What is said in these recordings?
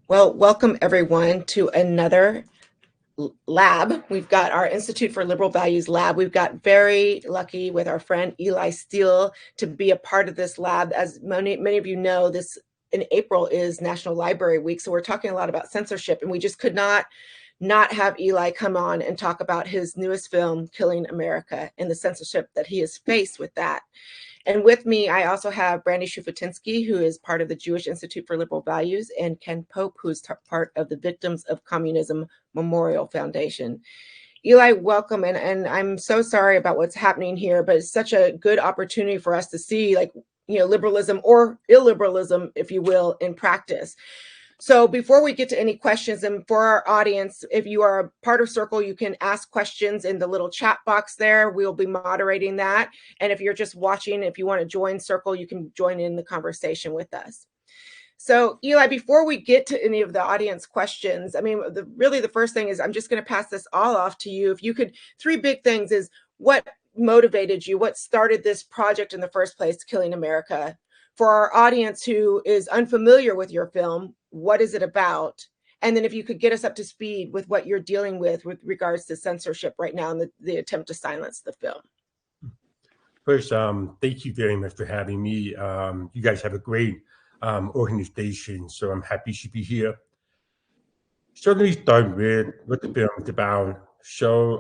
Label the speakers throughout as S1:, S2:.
S1: Well, welcome everyone to another lab. We've got our Institute for Liberal Values lab. We've got very lucky with our friend Eli Steele to be a part of this lab. As many of you know, this in April is National Library Week, so we're talking a lot about censorship, and we just could not have Eli come on and talk about his newest film, Killing America, and the censorship that he has faced with that. And with me, I also have Brandy Shufutinsky, who is part of the Jewish Institute for Liberal Values, and Ken Pope, who's part of the Victims of Communism Memorial Foundation. Eli, welcome. And I'm so sorry about what's happening here, but it's such a good opportunity for us to see, like, liberalism or illiberalism, if you will, in practice. So before we get to any questions, and for our audience, if you are a part of Circle, you can ask questions in the little chat box there. We'll be moderating that. And if you're just watching, if you want to join Circle, you can join in the conversation with us. So Eli, before we get to any of the audience questions, I mean, really the first thing is I'm just going to pass this all off to you. If you could, three big things is what motivated you, what started this project in the first place, Killing America? For our audience who is unfamiliar with your film, what is it about? And then if you could get us up to speed with what you're dealing with regards to censorship right now and the attempt to silence the film.
S2: First, thank you very much for having me. You guys have a great organization, so I'm happy to be here. Certainly start with what the film is about. So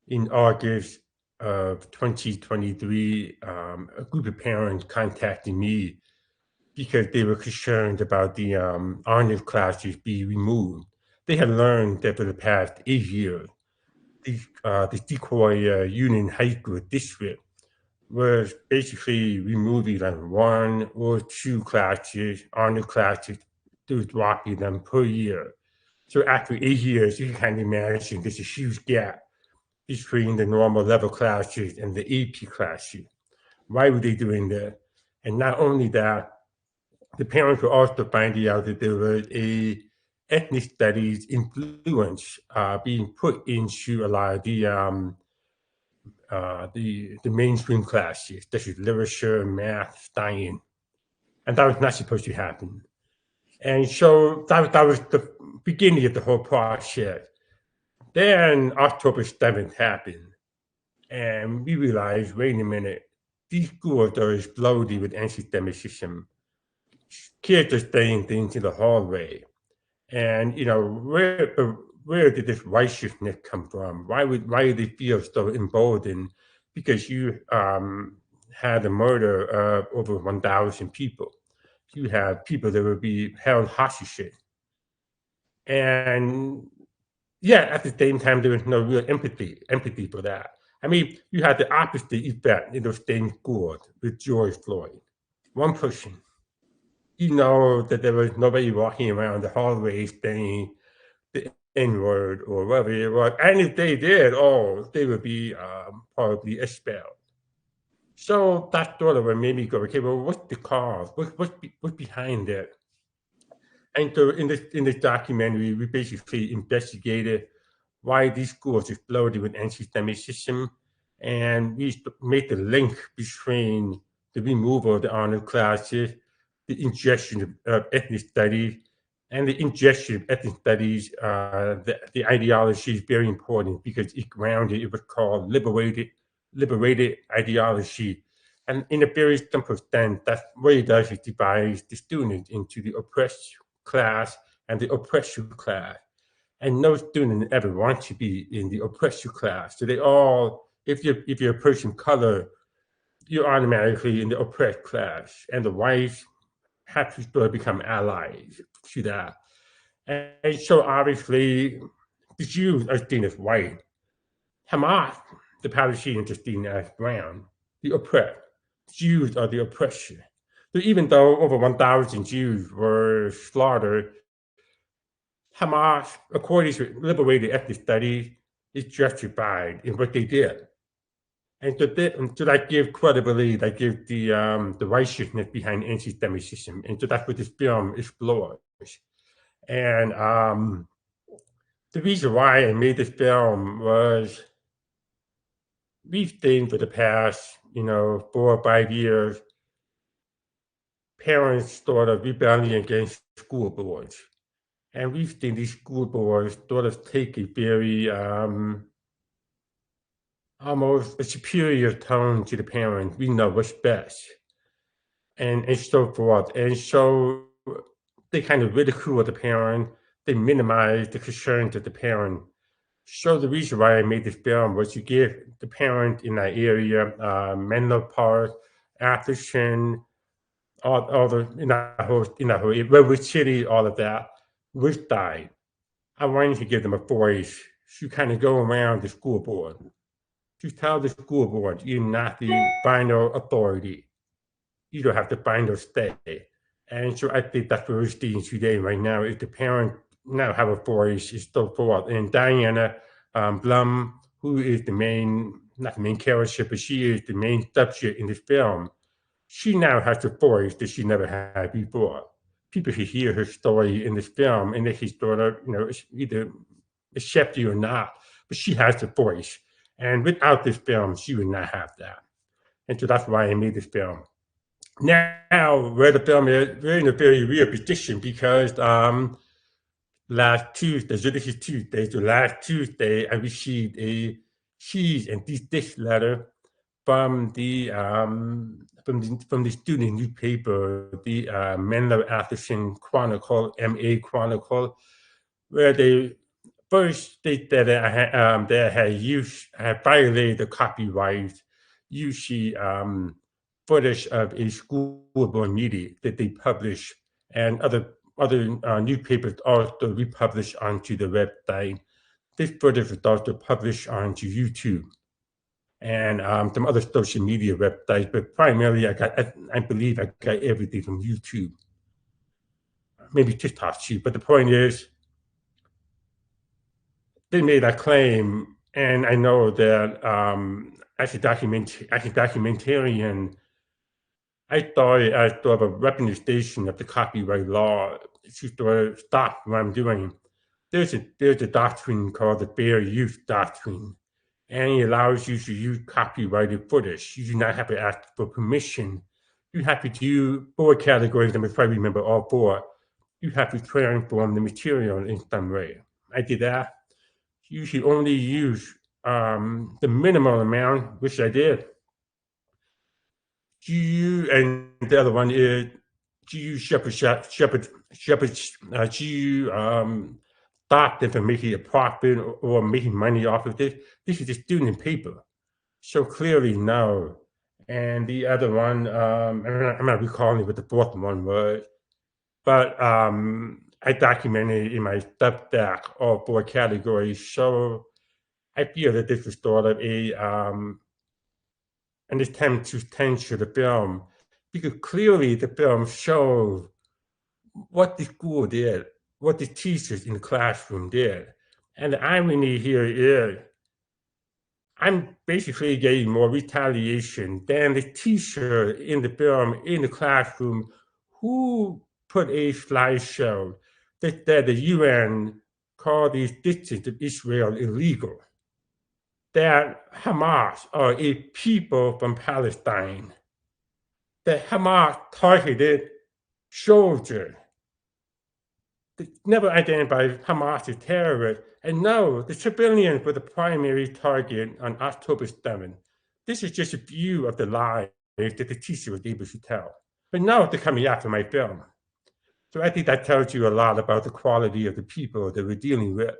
S2: in August of 2023, a group of parents contacted me because they were concerned about the honors classes being removed. They had learned that for the past 8 years, the Decoy Union High School district was basically removing like one or two classes, honor classes, to dropping them per year. So after 8 years, you can kind of imagine there's a huge gap between the normal level classes and the AP classes. Why were they doing that? And not only that, the parents were also finding out that there was a ethnic studies influence being put into a lot of the mainstream classes, such as literature, math, science, and that was not supposed to happen. And so that was the beginning of the whole process. Then October 7th happened, and we realized, wait a minute, these schools are exploding with anti-Semitism. Kids are saying things in the hallway, and where did this righteousness come from? Why do they feel so emboldened? Because you had a murder of over 1,000 people. You have people that would be held hostage, and yeah, at the same time, there was no real empathy for that. I mean, you had the opposite effect in those same schools with George Floyd. One person, you know that there was nobody walking around the hallways saying the N-word or whatever it was. And if they did, oh, they would be probably expelled. So that sort of made me go, okay, well, what's the cause? What's behind it? And so in this documentary, we basically investigated why these schools exploded with anti-Semitism, and we made the link between the removal of the honor classes, the injection of ethnic studies, and the injection of ethnic studies. The ideology is very important because it grounded, it was called liberated ideology. And in a very simple sense, that's what it does is divides the students into the oppressed class and the oppressor class. And no student ever wants to be in the oppressor class. So they all, if you're a person of color, you're automatically in the oppressed class. And the whites have to sort of become allies to that. And so obviously the Jews are seen as white. Hamas, the Palestinians, are seen as brown, the oppressed. Jews are the oppressor. So even though over 1,000 Jews were slaughtered, Hamas, according to liberated ethnic studies, is justified in what they did. And so that gives credibility, that gives the righteousness behind anti-Semitism. And so that's what this film explores. And the reason why I made this film was we've seen for the past, 4 or 5 years, parents sort of rebelling against school boards. And we've seen these school boards sort of take a very almost a superior tone to the parent. We know what's best, and so forth. And so they kind of ridicule the parent. They minimize the concerns of the parent. So the reason why I made this film was to give the parent in that area, Menlo Park, Atherton, all the in that whole Redwood City, all of that, which died. I wanted to give them a voice to kind of go around the school board, to tell the school board you're not the final authority. You don't have the final say. And so I think that's what we're seeing today, right now, is the parent now have a voice, is so forth. And Diana Blum, who is the main, not the main character, but she is the main subject in this film, she now has a voice that she never had before. People should hear her story in this film, and they should sort of, either accept you or not, but she has a voice. And without this film, she would not have that. And so that's why I made this film. Now, where the film is, we're in a very weird position because last Tuesday, so this is Tuesday, so last Tuesday, I received a cease and desist letter from the student newspaper, the Menlo Atherton Chronicle, MA Chronicle, where they first stated that I had violated the copyright using footage of a school board meeting that they publish, and other newspapers also republish onto the website. This footage was also published onto YouTube and some other social media websites, but primarily I believe I got everything from YouTube, maybe TikTok too. But the point is, they made that claim, and I know that as a documentarian, I thought it as sort of a representation of the copyright law to sort of stop what I'm doing. There's a doctrine called the fair use doctrine, and it allows you to use copyrighted footage. You do not have to ask for permission. You have to do 4 categories, and if I remember all 4, you have to transform the material in some way. I did that. You should only use the minimal amount, which I did. And the other one is, do you stop them from making a profit or making money off of this? This is the student paper. So clearly, no. And the other one, I'm not recalling what the 4th one was, but I documented in my Substack all 4 categories. So I feel that this is sort of an attempt to censor the film, because clearly the film shows what the school did, what the teachers in the classroom did. And the irony here is, I'm basically getting more retaliation than the teacher in the film in the classroom who put a slideshow that the UN called the existence of Israel illegal, that Hamas are a people from Palestine, that Hamas targeted soldiers, that never identified Hamas as terrorists, and no, the civilians were the primary target on October 7th. This is just a few of the lies that the teacher was able to tell. But now they're coming after my film. So I think that tells you a lot about the quality of the people that we're dealing with.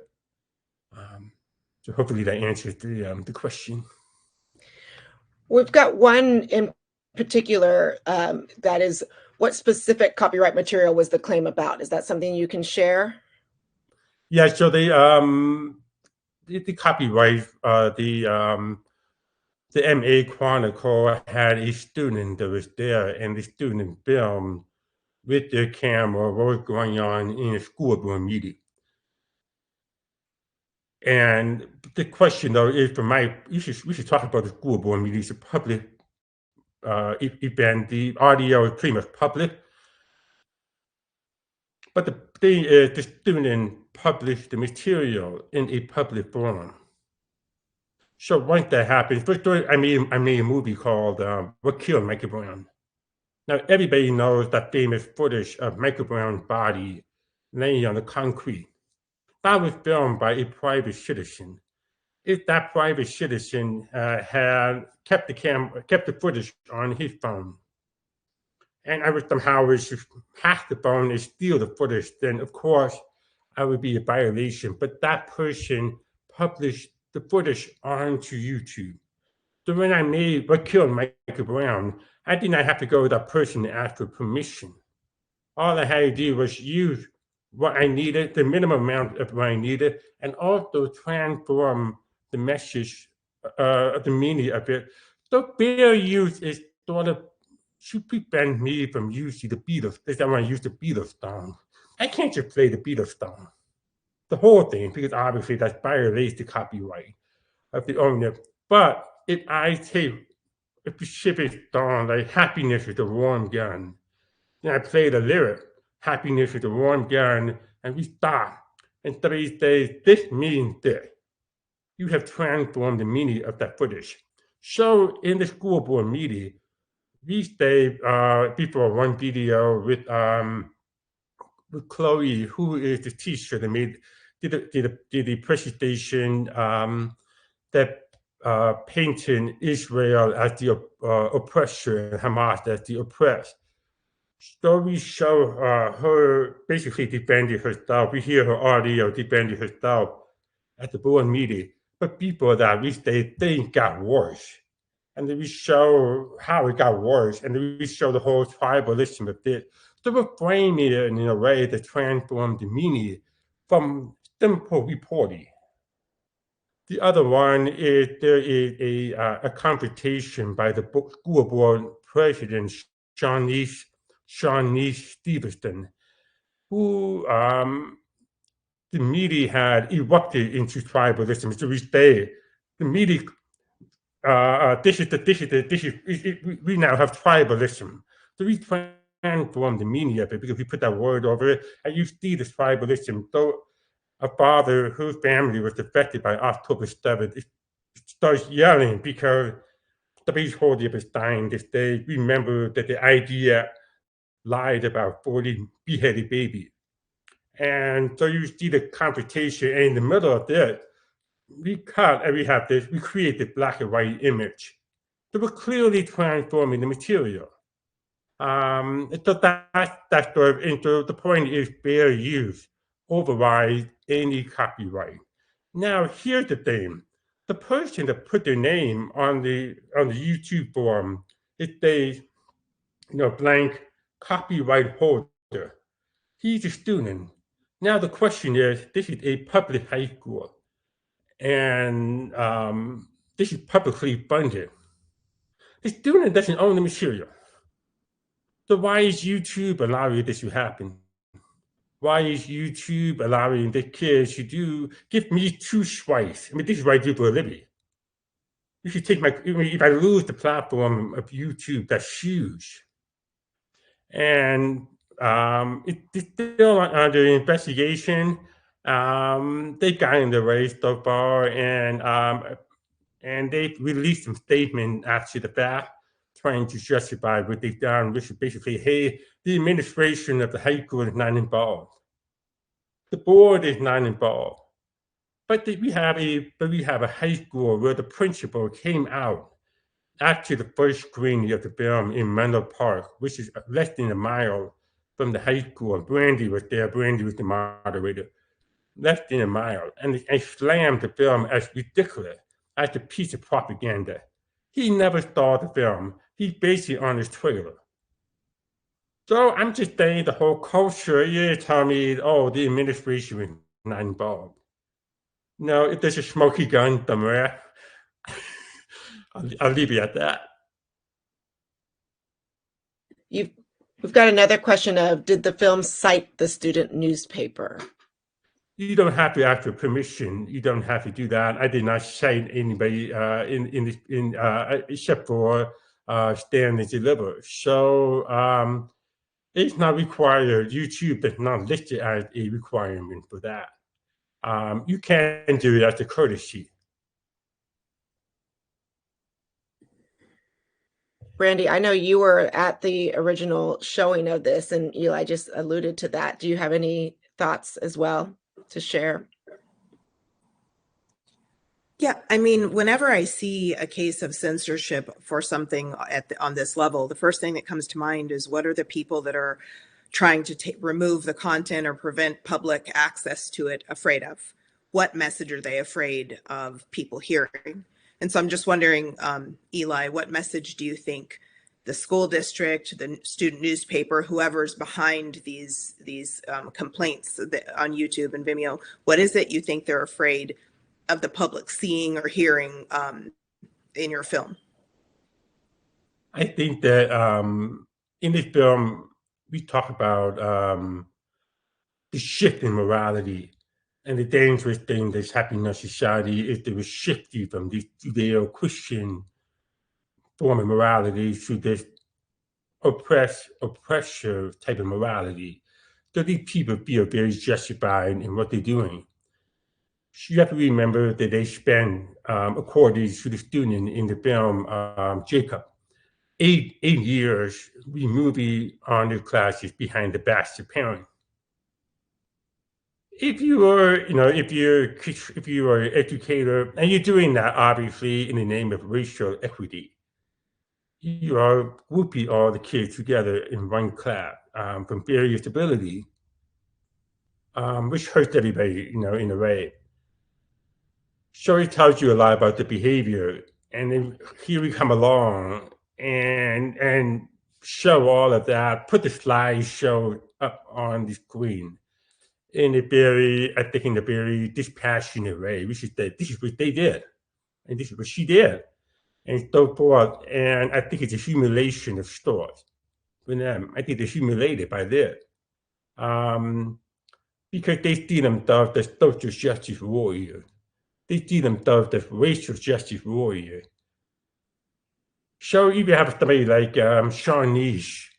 S2: So hopefully that answers the question.
S1: We've got one in particular that is, what specific copyright material was the claim about? Is that something you can share?
S2: Yeah, so the copyright, the MA Chronicle had a student that was there, and the student filmed with their camera what was going on in a school board meeting. And the question, though, is we should talk about the school board meeting. It's a public event. The audio is pretty much public. But the thing is, the student published the material in a public forum. So once that happens, first I made a movie called What Killed Michael Brown. Now, everybody knows that famous footage of Michael Brown's body laying on the concrete. That was filmed by a private citizen. If that private citizen had kept the footage on his phone, and I would somehow hack the phone and steal the footage, then of course I would be a violation. But that person published the footage onto YouTube. So when I made what killed Michael Brown, I did not have to go to that person and ask for permission. All I had to do was use what I needed, the minimum amount of what I needed, and also transform the message, the meaning of it. So fair use is sort of should prevent me from using the Beatles. I want to use the Beatles song. I can't just play the Beatles song, the whole thing, because obviously that's violates the copyright of the owner. But if I take a specific song like "Happiness is a Warm Gun," and I play the lyric, "Happiness is a warm gun," and we stop. And somebody says, "This means this." You have transformed the meaning of that footage. So in the school board meeting, we say before one video with Chloe, who is the teacher that did the presentation that painting Israel as the oppressor and Hamas as the oppressed. So we show her basically defending herself. We hear her audio defending herself at the board meeting. But before that, we say things got worse. And then we show how it got worse. And then we show the whole tribalism of it. So we're framing it in a way that transforms the meaning from simple reporting. The other one is there is a confrontation by the school board president, Shawnese Stevenson, who the media had erupted into tribalism. So we say the media, we now have tribalism. So we transform the meaning of it because we put that word over it, and you see this tribalism. So a father whose family was affected by October 7th starts yelling because somebody's holding up a sign that says, "Remember that the idea lied about 40 beheaded babies." And so you see the confrontation, and in the middle of this, we cut and we create the black and white image. So we're clearly transforming the material. So that's sort of, and so the point is fair use overrides any copyright. Now, here's the thing. The person that put their name on the YouTube forum, it says, blank copyright holder. He's a student. Now the question is, this is a public high school, and this is publicly funded. The student doesn't own the material. So why is YouTube allowing this to happen? Why is YouTube allowing the kids to give me 2 swipes? I mean, this is what I do for a living. You should take if I lose the platform of YouTube, that's huge. And it's still under investigation. They've gotten the race so far, and they've released some statement after the fact, trying to justify what they've done, which is basically, hey, the administration of the high school is not involved. The board is not involved. But we have a high school where the principal came out after the first screening of the film in Menlo Park, which is less than a mile from the high school. Brandy was there. Brandy was the moderator. Less than a mile. And slammed the film as ridiculous, as a piece of propaganda. He never saw the film. He based it on his trailer. So I'm just saying the whole culture, you're telling me, oh, the administration is not involved. No, if there's a smoky gun somewhere, I'll leave you at that.
S1: We've got another question of, did the film cite the student newspaper?
S2: You don't have to ask for permission. You don't have to do that. I did not cite anybody except for Stand and Deliver. So it's not required. YouTube does not list it as a requirement for that. You can do it as a courtesy.
S1: Brandy, I know you were at the original showing of this, and Eli just alluded to that. Do you have any thoughts as well to share?
S3: Yeah, I mean, whenever I see a case of censorship for something on this level, the first thing that comes to mind is what are the people that are trying to remove the content or prevent public access to it afraid of? What message are they afraid of people hearing? And so I'm just wondering, Eli, what message do you think the school district, the student newspaper, whoever's behind these complaints on YouTube and Vimeo, what is it you think they're afraid of the public seeing or hearing in your film?
S2: I think that in this film we talk about the shift in morality, and the dangerous thing that's happening in our society is to shift you from this Judeo-Christian form of morality to this oppressor type of morality. So these people feel very justified in what they're doing. You have to remember that they spend, according to the student in the film, Jacob, eight years removing honor classes behind the backs of parents. If you are, if you are an educator and you're doing that obviously in the name of racial equity, you are grouping all the kids together in one class from various ability, which hurts everybody, in a way. So it tells you a lot about the behavior, and then here we come along and show all of that, put the slideshow up on the screen in a very, I think, in a very dispassionate way, which is that this is what they did, and this is what she did, and so forth. And I think it's a humiliation of stores for them. I think they're humiliated by this. Because they see themselves as social justice warriors. They see themselves as racial justice warriors. So you have somebody like Sean Nish,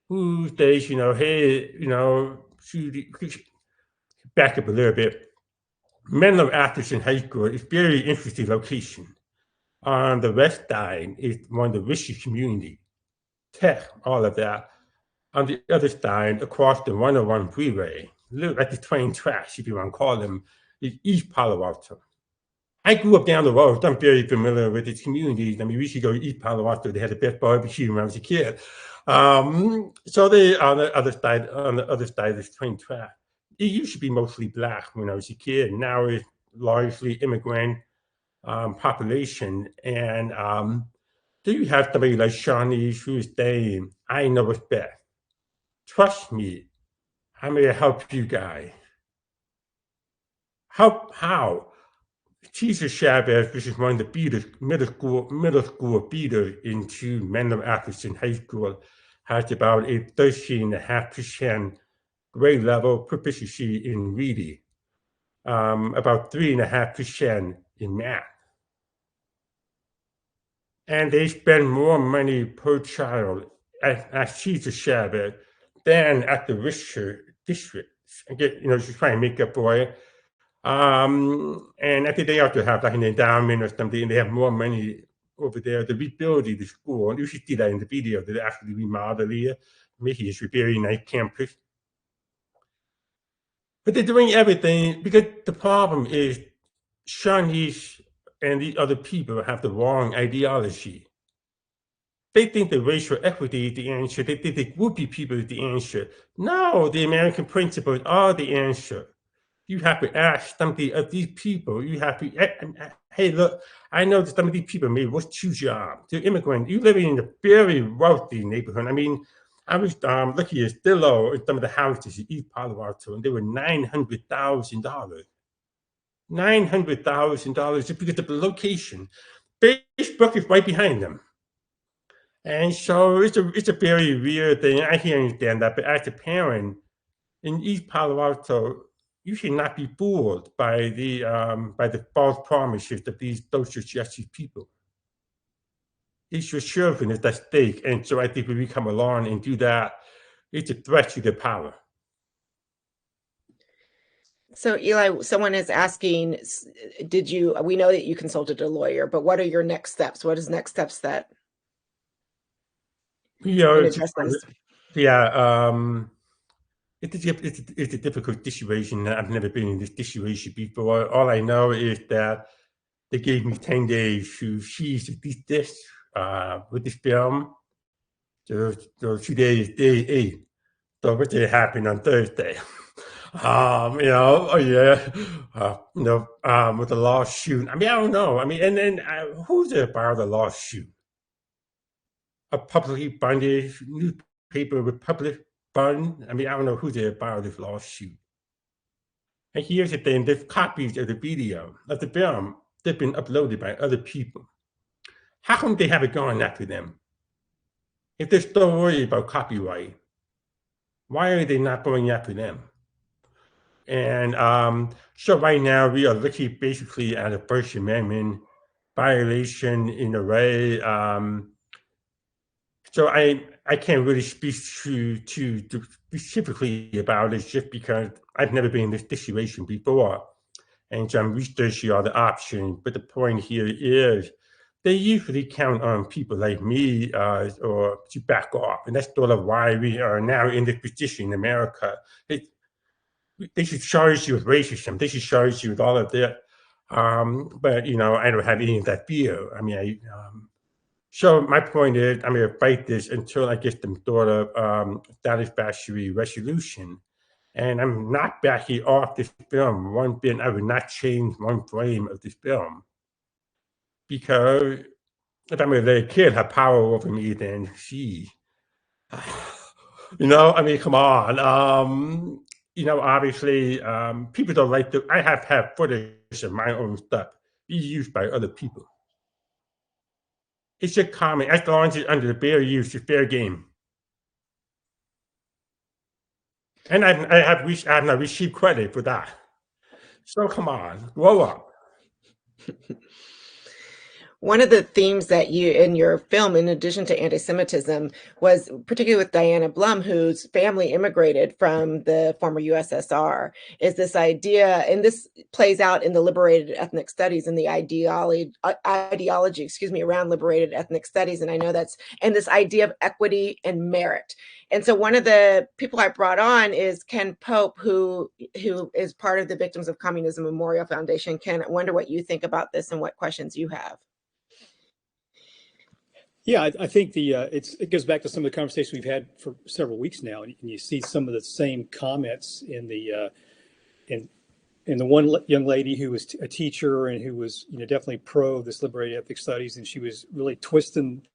S2: who says, hey, back up a little bit. Menlo Atherton High School is a very interesting location. On the west side is one of the richest community, tech, all of that. On the other side, across the 101 freeway, look at the train tracks, if you want to call them, is East Palo Alto. I grew up down the road, so I'm very familiar with its communities. I mean, we used to go to East Palo Alto. They had the best barbecue when I was a kid. So they on the other side of this train track. It used to be mostly black when I was a kid. Now it's largely immigrant population. And so you have somebody like Shawnee who's saying, I know what's best. Trust me, I'm going to help you guys. How? Teacher Chavez, which is one of the beaters, middle school beaters into Menlo Atherton High School, has about a 13.5% grade level proficiency in reading, about 3.5% in math. And they spend more money per child at Teacher Chavez than at the richer districts. And she's trying to make up for it. And I think they also have like an endowment or something, and they have more money over there to rebuild the school. And you should see that in the video. They actually remodel it, make it a very nice campus. But they're doing everything because the problem is Chinese and the other people have the wrong ideology. They think that racial equity is the answer. They think that groupie people is the answer. No, the American principles are the answer. You have to ask something of these people. You have to, hey, look, I know that some of these people maybe what's two jobs? They're immigrants. You living in a very wealthy neighborhood. I mean, I was looking at Steele in some of the houses in East Palo Alto, and they were $900,000. $900,000 just because of the location. Facebook is right behind them. And so it's a very weird thing. I can understand that, but as a parent in East Palo Alto, you should not be fooled by the false promises of these social justice people. It's your children is at stake, and so I think when we come along and do that, it's a threat to their power.
S1: So Eli, someone is asking, we know that you consulted a lawyer, but what are your next steps? What is next steps that and address those?
S2: Yeah, it's a difficult situation. I've never been in this situation before. All I know is that they gave me 10 days to choose this with this film. So today is day 8. So what did happen on Thursday? With the lawsuit. I mean, I don't know. I mean, and then who's it about the lawsuit? A publicly funded newspaper with public fund? I mean, I don't know who's it about this lawsuit. And here's the thing, there's copies of the video, of the film, they've been uploaded by other people. How come they haven't gone after them? If they're still worried about copyright, why are they not going after them? And so right now we are looking basically at a First Amendment violation in a way. So I can't really speak to specifically about it just because I've never been in this situation before. And so I'm researching all the options. But the point here is they usually count on people like me or to back off. And that's sort of why we are now in this position in America. They should charge you with racism. They should charge you with all of that. But, I don't have any of that fear. I mean, so my point is, I'm going to fight this until I get some sort of satisfactory resolution. And I'm not backing off this film one bit. I would not change one frame of this film. Because if I'm going to let a kid have power over me, then she, I mean, come on. Obviously, people don't like to, I have had footage of my own stuff be used by other people. It's just common, as long as it's under the fair use, it's fair game. And I have not received credit for that. So come on, grow up.
S1: One of the themes that you in your film, in addition to anti-Semitism, was particularly with Diana Blum, whose family immigrated from the former USSR, is this idea, and this plays out in the liberated ethnic studies and the ideology, around liberated ethnic studies. And I know and this idea of equity and merit. And so one of the people I brought on is Ken Pope, who is part of the Victims of Communism Memorial Foundation. Ken, I wonder what you think about this and what questions you have.
S4: Yeah, I think it goes back to some of the conversations we've had for several weeks now, and you see some of the same comments in the one young lady who was a teacher and who was definitely pro this liberated ethnic studies, and she was really twisting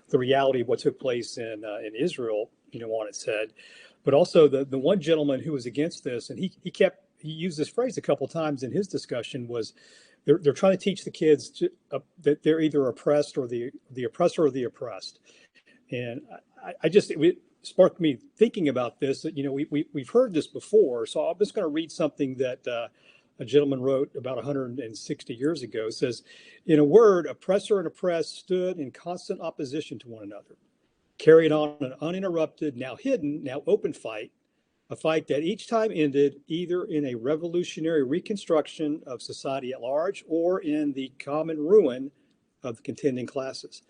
S4: the reality of what took place in Israel, on its head. But also the one gentleman who was against this, and he used this phrase a couple of times in his discussion, was they're trying to teach the kids that they're either oppressed or the oppressor or the oppressed. And it sparked me thinking about this, that, we've heard this before. So I'm just going to read something that a gentleman wrote about 160 years ago. It says, in a word, oppressor and oppressed stood in constant opposition to one another, carried on an uninterrupted, now hidden, now open fight, a fight that each time ended either in a revolutionary reconstruction of society at large or in the common ruin of the contending classes.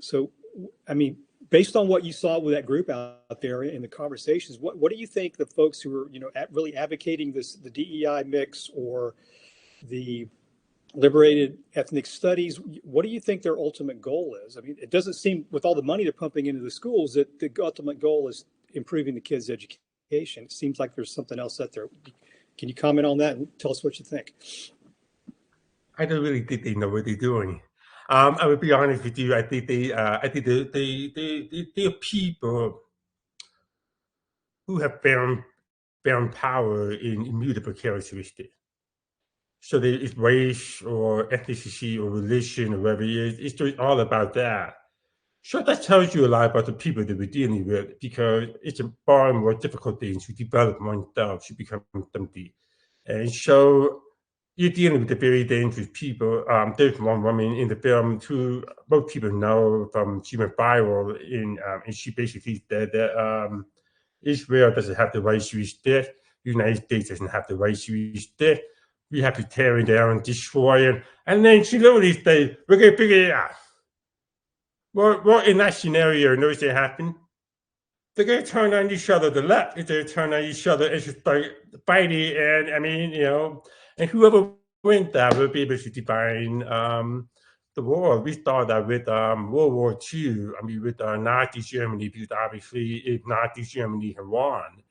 S4: So, I mean, based on what you saw with that group out there in the conversations, what do you think the folks who are, really advocating the DEI mix or the liberated ethnic studies, what do you think their ultimate goal is? I mean, it doesn't seem, with all the money they're pumping into the schools, that the ultimate goal is improving the kids' education. It seems like there's something else out there. Can you comment on that and tell us what you think?
S2: I don't really think they know what they're doing. I would be honest with you. I think they are people who have found power in immutable characteristics. So it's race or ethnicity or religion or whatever it is. It's just all about that. So that tells you a lot about the people that we're dealing with, because it's a far more difficult thing to develop oneself, to become something. And so you're dealing with the very dangerous people. There's one woman in the film who most people know from, she went viral and she basically said that Israel doesn't have the right to exist. The United States doesn't have the right to exist. We have to tear it down and destroy it. And then she literally said, we're going to figure it out. Well, in that scenario, notice what happened. They're going to turn on each other. The left is going to turn on each other and just start fighting. And I mean, and whoever wins that will be able to define the war. We started that with World War II. I mean, with Nazi Germany, because obviously, if Nazi Germany had won,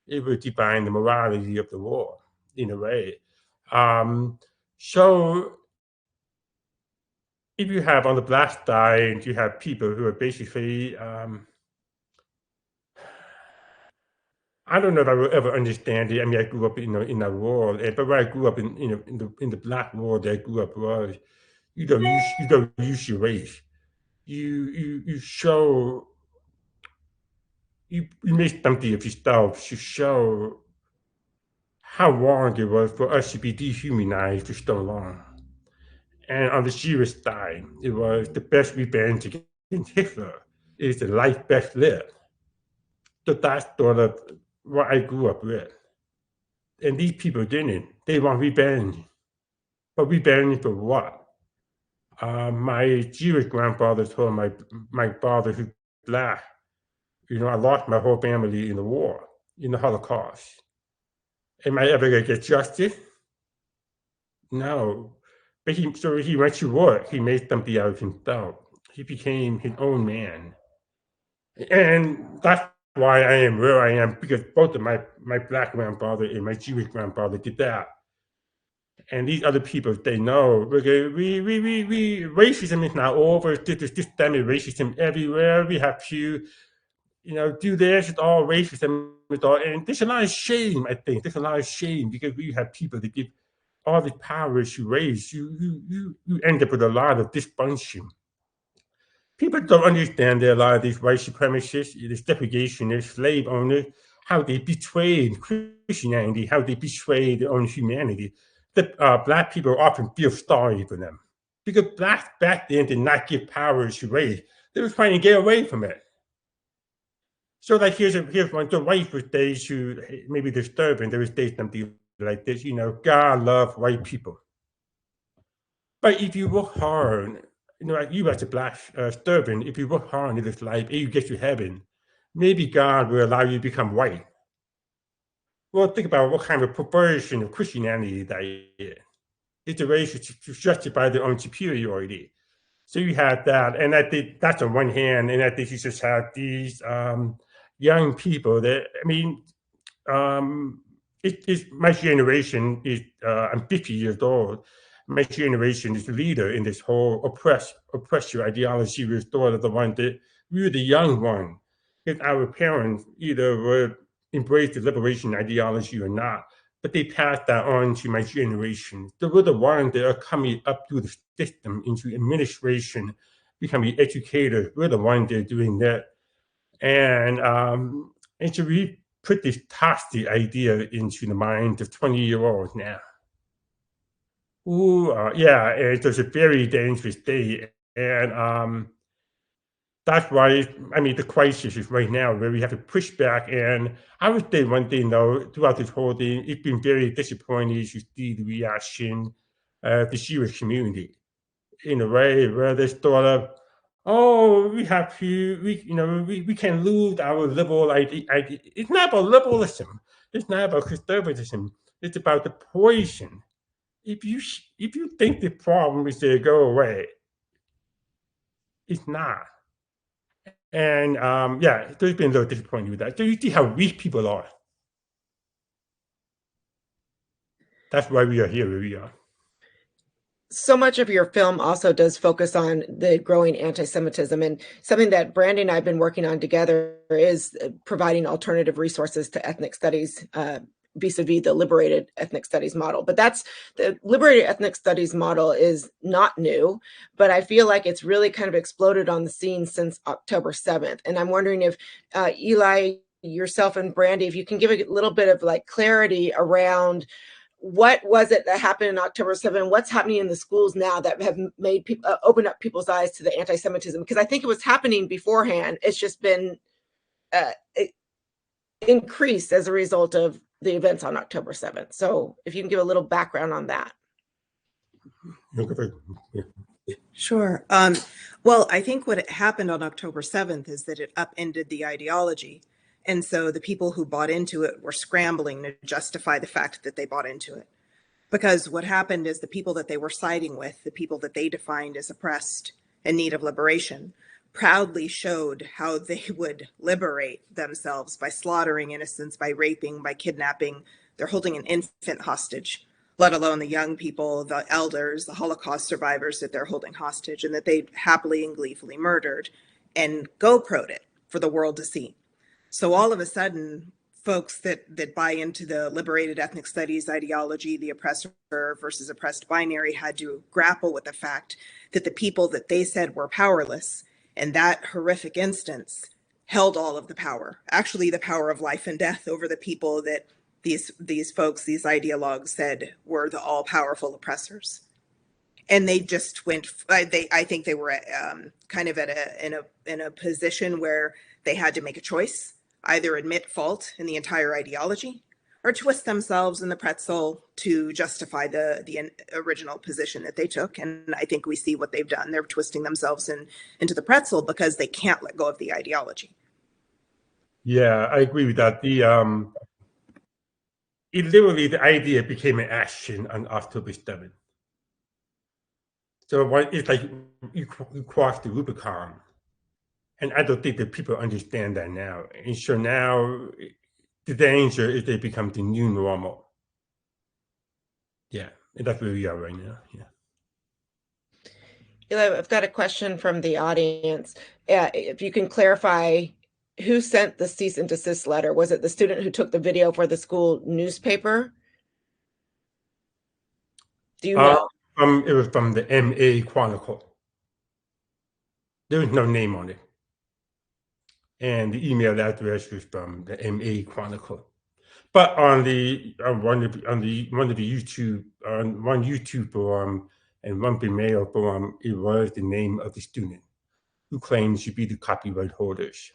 S2: it would define the morality of the war in a way. So if you have on the black side, you have people who are basically I don't know if I will ever understand it. I mean, I grew up, in that world, but where I grew up in the black world, I grew up was, you don't use your race. You show you make something of yourself to show how wrong it was for us to be dehumanized for so long. And on the Jewish side, it was the best revenge against Hitler is the life best lived. So that's sort of what I grew up with. And these people didn't. They want revenge. But revenge for what? My Jewish grandfather told my father, who's black, I lost my whole family in the war, in the Holocaust. Am I ever going to get justice? No. But he went to work. He made something out of himself. He became his own man. And that's why I am where I am, because both of my black grandfather and my Jewish grandfather did that. And these other people, they know, okay, racism is not over. There's systemic racism everywhere. We have to, do this. It's all racism. And there's a lot of shame, I think. There's a lot of shame because we have people that give all the power to race. You end up with a lot of dysfunction. People don't understand that a lot of these white supremacists, the segregationists, slave owners, how they betrayed Christianity, how they betrayed their own humanity. That black people often feel sorry for them because blacks back then did not give power to race. They were trying to get away from it. So like here's one. The white would say to maybe disturbing. They would say something like this, God loves white people. But if you work hard, like you as a black servant, if you work hard in this life and you get to heaven, maybe God will allow you to become white. Well, think about what kind of perversion of Christianity that is. It's a way to justify their own superiority. So you have that, and I think that's on one hand, and I think you just have these young people that, I mean, it's my generation is, I'm 50 years old. My generation is the leader in this whole oppressor ideology. We're sort of the one that we were the young one. Because our parents either were embrace the liberation ideology or not, but they passed that on to my generation. They were the ones that are coming up through the system into administration, becoming educators. We're the ones that are doing that. And so we put this toxic idea into the minds of 20-year-olds now. Yeah, it's a very dangerous day. And that's why, I mean, the crisis is right now where we have to push back. And I would say one thing, though, throughout this whole thing, it's been very disappointing to see the reaction of the Jewish community in a way where they sort of, oh, we have to, we can lose our liberal idea. It's not about liberalism. It's not about conservatism. It's about the poison. If you think the problem is to go away, it's not. And yeah, there's been a little disappointing with that. So you see how weak people are. That's why we are here where we are.
S1: So much of your film also does focus on the growing anti-Semitism, and something that Brandy and I have been working on together is providing alternative resources to ethnic studies vis-a-vis the liberated ethnic studies model. But that's the liberated ethnic studies model is not new, but I feel like it's really kind of exploded on the scene since October 7th. And I'm wondering if Eli, yourself and Brandy, if you can give a little bit of like clarity around what was it that happened in October 7th? What's happening in the schools now that have made people open up people's eyes to the anti-Semitism? Because I think it was happening beforehand. It's just been increased as a result of the events on October 7th. So if you can give a little background on that.
S3: Sure. Well, I think what happened on October 7th is that it upended the ideology. And so the people who bought into it were scrambling to justify the fact that they bought into it. Because what happened is the people that they were siding with, the people that they defined as oppressed in need of liberation, proudly showed how they would liberate themselves by slaughtering innocents, by raping, by kidnapping. They're holding an infant hostage, let alone the young people, the elders, the Holocaust survivors that they're holding hostage and that they happily and gleefully murdered, and GoPro'd it for the world to see. So all of a sudden, folks that buy into the liberated ethnic studies ideology, the oppressor versus oppressed binary, had to grapple with the fact that the people that they said were powerless in that horrific instance held all of the power, actually the power of life and death over the people that these folks, these ideologues said were the all-powerful oppressors. And they just went, I think they were kind of in a position where they had to make a choice, either admit fault in the entire ideology or twist themselves in the pretzel to justify the original position that they took. And I think we see what they've done. They're twisting themselves into the pretzel because they can't let go of the ideology.
S2: Yeah, I agree with that. It literally, the idea became an action on October 7th. So it's like you cross the Rubicon. And I don't think that people understand that now. And so now the danger is they become the new normal. Yeah, and that's where we are right now. Yeah.
S1: Eli, I've got a question from the audience. If you can clarify, who sent the cease and desist letter? Was it the student who took the video for the school newspaper? Do you know?
S2: It was from the MA Chronicle. There was no name on it. And the email address was from the MA Chronicle. But on one YouTube forum and one Vimeo forum, it was the name of the student who claims to be the copyright holders.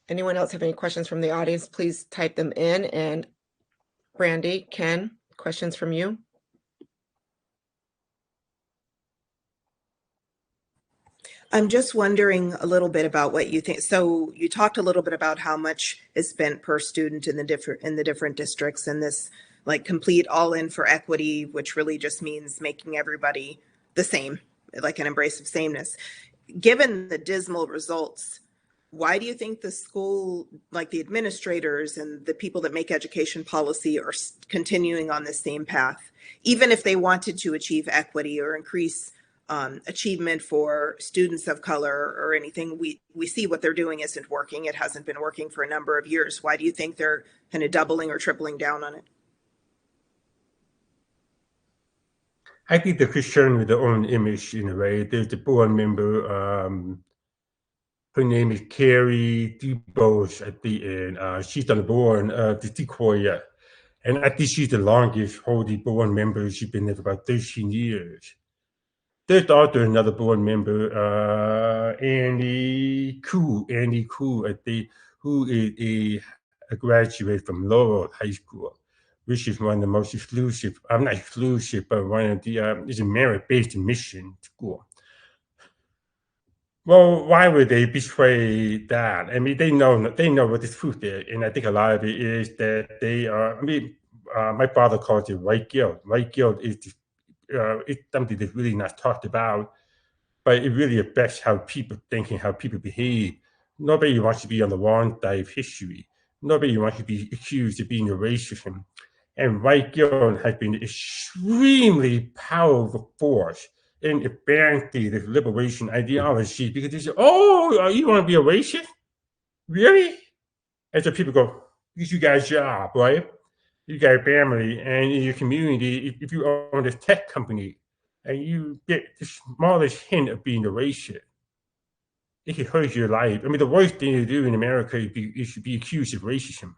S1: Anyone else have any questions from the audience? Please type them in. And Brandy, Ken, questions from you?
S3: I'm just wondering a little bit about what you think. So you talked a little bit about how much is spent per student in the different districts, and this like complete all in for equity, which really just means making everybody the same, like an embrace of sameness. Given the dismal results, why do you think the school, like the administrators and the people that make education policy, are continuing on the same path, even if they wanted to achieve equity or increase achievement for students of color or anything? We see what they're doing isn't working. It hasn't been working for a number of years. Why do you think they're kind of doubling or tripling down on it?
S2: I think they're concerned with their own image in a way. There's the board member, her name is Carrie Dubose at the end. She's on the board of the Sequoia. And I think she's the longest holding board member. She's been there for about 13 years. There's also another board member, Andy Koo, who is a graduate from Laurel High School, which is one of the most exclusive, not exclusive, but one of the, is a merit-based admission school. Well, why would they betray that? I mean, they know what the truth is, and I think a lot of it is that they are. I mean, my father calls it white guilt. White guilt is it's something that's really not talked about, but it really affects how people think and how people behave. Nobody wants to be on the wrong side of history. Nobody wants to be accused of being a racist. And white guilt has been an extremely powerful force in advancing this liberation ideology, because they say, oh, you want to be a racist? Really? And so people go, you got a job, right? You got a family, and in your community, if you own this tech company and you get the smallest hint of being a racist, it could hurt your life. I mean, the worst thing to do in America is to be accused of racism.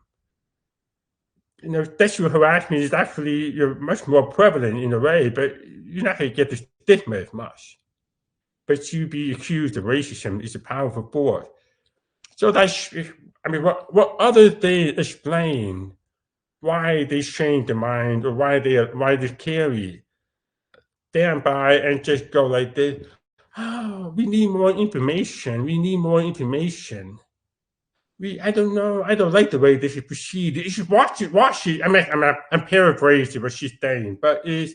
S2: You know, sexual harassment is actually much more prevalent in a way, but you're not going to get the stigma as much. But to be accused of racism is a powerful force. So that's, I mean, what other things explain why they change their mind or why they carry stand by and just go like this. Oh, we need more information. We need more information. I don't know. I don't like the way this is proceeded. You should watch it. Watch it. I'm paraphrasing what she's saying, but it's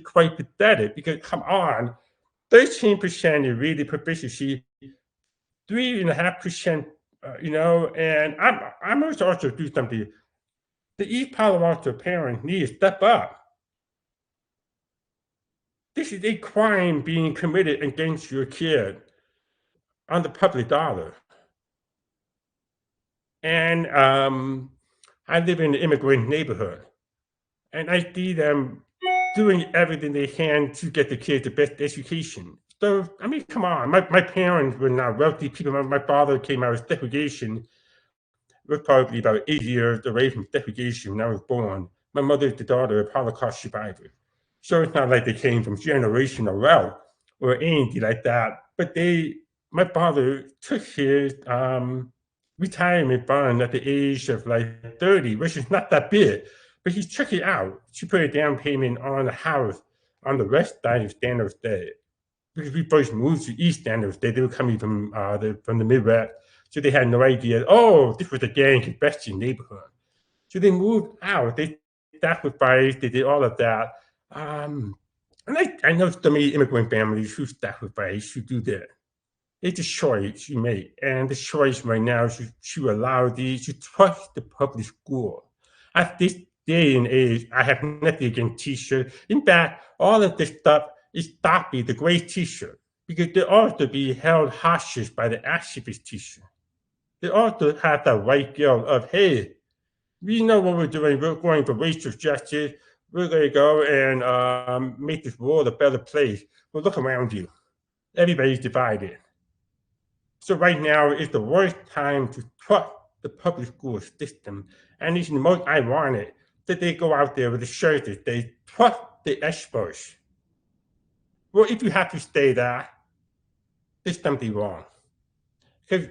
S2: quite pathetic because come on, 13% is really proficiency, 3.5%, and I must also do something. The East Palo Alto parents need to step up. This is a crime being committed against your kid on the public dollar. And I live in an immigrant neighborhood, and I see them doing everything they can to get the kids the best education. So, I mean, come on. My parents were not wealthy people. My father came out of segregation. Was probably about 8 years away from segregation when I was born. My mother is the daughter of Holocaust survivors. So it's not like they came from generational wealth or anything like that. But my father took his retirement fund at the age of like 30, which is not that big. But he took it out to put a down payment on a house on the west side of San Jose. Because we first moved to East San Jose, they were coming from the Midwest. So they had no idea, this was a gang confession neighborhood. So they moved out, they sacrificed, they did all of that. And I know so many immigrant families who sacrifice, who do that. It's a choice you make. And the choice right now is to allow to trust the public school. At this day and age, I have nothing against teachers. In fact, all of this stuff is stopping the great teacher because they ought to be held hostage by the activist teacher. They ought to have that right guilt of, hey, we know what we're doing. We're going for racial justice. We're going to go and make this world a better place. But look around you. Everybody's divided. So right now is the worst time to trust the public school system. And it's the most ironic that they go out there with the shirt that they trust the experts. Well, if you have to say that, there's something wrong. Because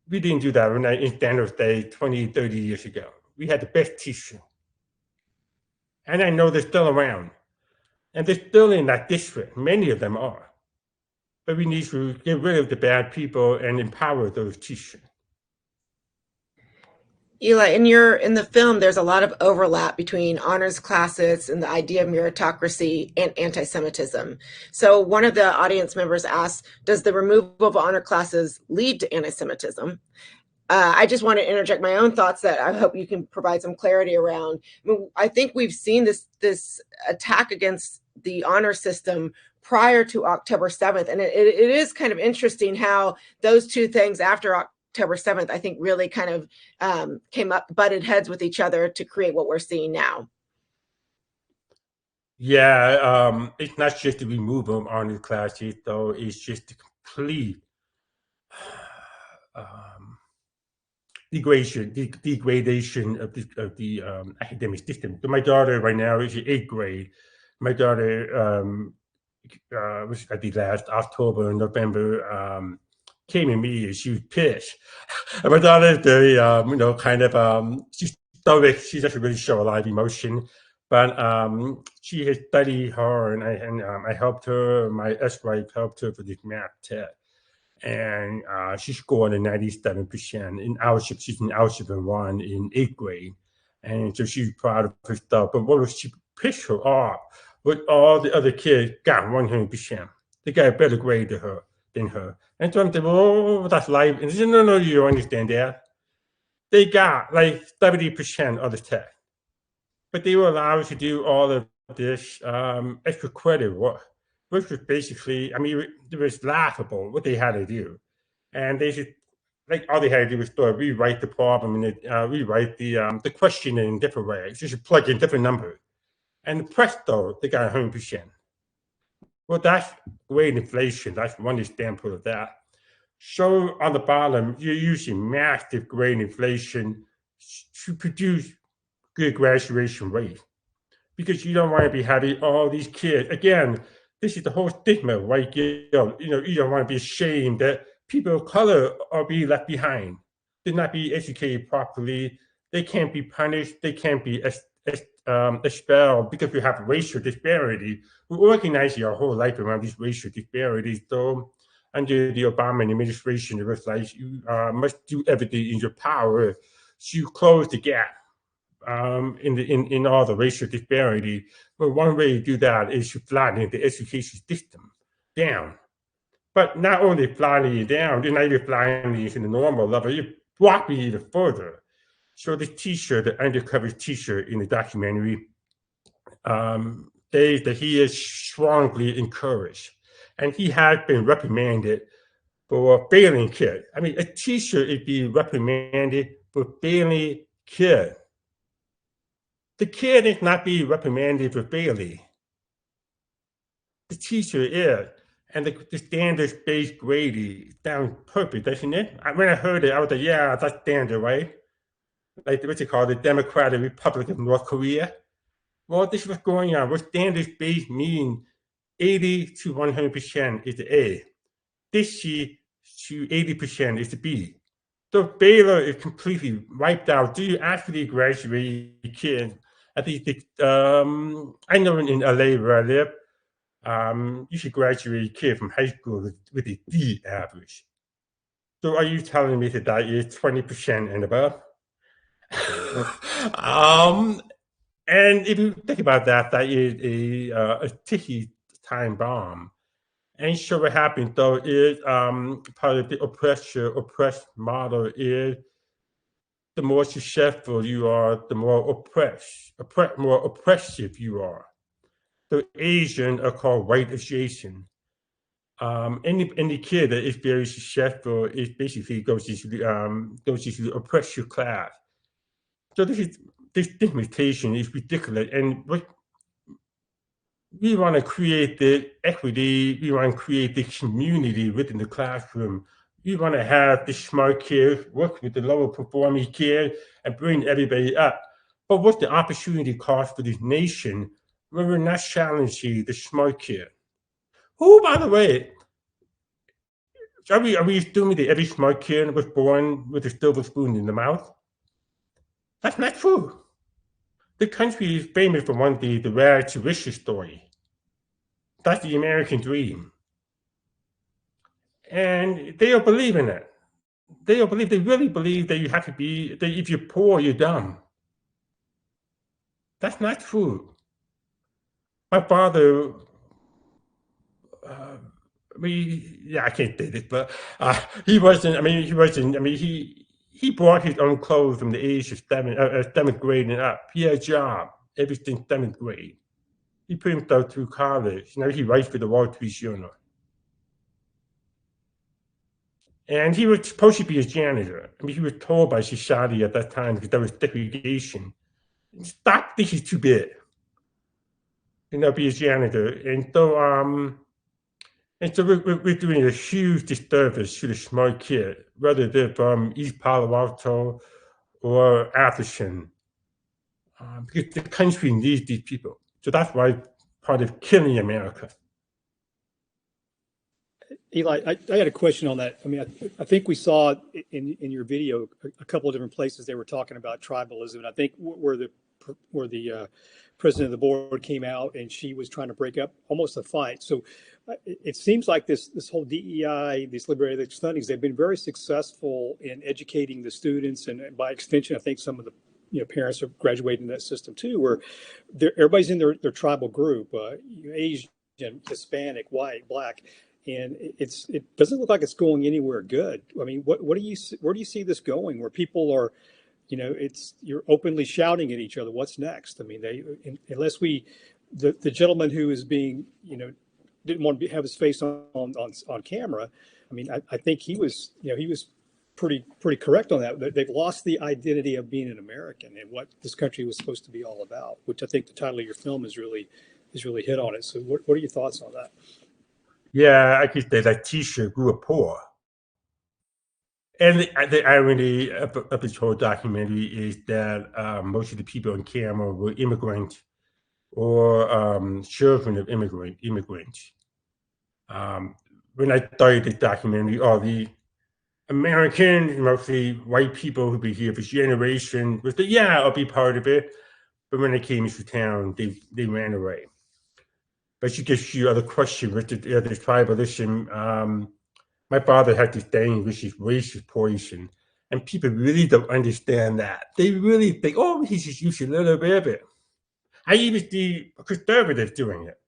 S2: we didn't do that in San Jose 20, 30 years ago. We had the best teacher. And I know they're still around. And they're still in that district. Many of them are. But we need to get rid of the bad people and empower those teachers.
S1: Eli, in the film, there's a lot of overlap between honors classes and the idea of meritocracy and anti-Semitism. So one of the audience members asked, does the removal of honor classes lead to anti-Semitism? I just want to interject my own thoughts that I hope you can provide some clarity around. I think we've seen this attack against the honor system prior to October 7th. And it is kind of interesting how those two things after October 7th, I think really kind of butted heads with each other to create what we're seeing now.
S2: Yeah, it's not just the removal of honor classes, though. It's just the complete degradation of the academic system. So my daughter right now is in 8th grade. My daughter was at the last October and November came to me and she was pissed. And my daughter is very she's stoic. She doesn't really show a lot of emotion, but she has studied hard, and I helped her. My ex-wife helped her for this math test. And she scored a 97% in algebra. She's in algebra 1 in 8th grade, and so she's proud of her stuff. But what was she pissed her off? But all the other kids got 100%. They got a better grade than her. And so I'm saying, well, that's life. And she said, no, you don't understand that. They got like 70% of the test, but they were allowed to do all of this extra credit work, which was basically, it was laughable what they had to do. And they should, all they had to do was rewrite the problem and rewrite the question in different ways. You should plug in different numbers. And presto, they got 100%. Well, that's grade inflation. That's one example of that. So on the bottom, you're using massive grade inflation to produce good graduation rate, because you don't want to be having all these kids. Again, this is the whole stigma, right? You don't want to be ashamed that people of color are being left behind. They're not being educated properly. They can't be punished. They can't be expelled because we have racial disparity. We organize our whole life around these racial disparities. So under the Obama administration, it was like you must do everything in your power to close the gap in all the racial disparity. But one way to do that is to flatten the education system down. But not only flattening it down, you're not even flattening it to the normal level, you're dropping it even further. So the teacher, the undercover teacher in the documentary, says that he is strongly encouraged, and he has been reprimanded for a failing kid. I mean, a teacher is being reprimanded for failing kid. The kid is not being reprimanded for failing. The teacher is. And the standards-based grading sounds perfect, doesn't it? When I heard it, I was like, yeah, that's standard, right? Like what's it called, the Democratic Republic of North Korea. Well, this is what's going on. What standards-based mean 80 to 100% is the A. 60 to 80% is the B. So failure is completely wiped out. Do you actually graduate your kid? I think I know in LA where I live, you should graduate your kid from high school with a D average. So are you telling me that is 20% and above? And if you think about that, that is a sticky time bomb. And so what happens though is part of the oppressed model is the more successful you are, the more oppressive you are. So Asian are called white adjacent. Any kid that is very successful is basically goes into the oppressive class. So this stigmatization is ridiculous, and we want to create the equity. We want to create the community within the classroom. We want to have the smart kids work with the lower performing kids and bring everybody up. But what's the opportunity cost for this nation when we're not challenging the smart kid? Who, by the way, are we assuming that every smart kid was born with a silver spoon in the mouth? That's not true. The country is famous for one of the rare to riches story. That's the American dream. And they don't believe in it. They really believe that you have to be, that if you're poor, you're dumb. That's not true. My father, I can't say this, but he bought his own clothes from the age of seventh grade and up. He had a job ever since seventh grade. He put himself through college. Now he writes for the Wall Street Journal. And he was supposed to be a janitor. I mean, he was told by society at that time because there was segregation. Stop, this is too big. Be a janitor. And so we're doing a huge disservice to the smart kid, whether they're from East Palo Alto or Atherton, because the country needs these people. So that's why part of killing America.
S4: Eli, I had a question on that. I mean, I think we saw in your video a couple of different places they were talking about tribalism, and I think where the president of the board came out and she was trying to break up almost a fight. So it seems like this whole DEI, these liberated studies, they've been very successful in educating the students, and by extension, I think some of the parents are graduating that system too, where everybody's in their tribal group, Asian, Hispanic, white, black. And it doesn't look like it's going anywhere good. I mean, where do you see this going? Where people are, you're openly shouting at each other. What's next? I mean, unless the gentleman who is being, didn't want to have his face on camera. I mean, I think he was pretty correct on that. They've lost the identity of being an American and what this country was supposed to be all about, which I think the title of your film is really hit on it. So what are your thoughts on that?
S2: Yeah, I could say that teacher grew up poor. And the irony of this whole documentary is that most of the people on camera were immigrants or children of immigrants. When I started this documentary, all the Americans, mostly white people who've been here for generations, was that, yeah, I'll be part of it. But when they came into town, they ran away. But she gives you other question with the tribalism. My father had this thing, which is racist poison. And people really don't understand that. They really think, oh, he's just using a little bit of it. I even see conservatives doing it.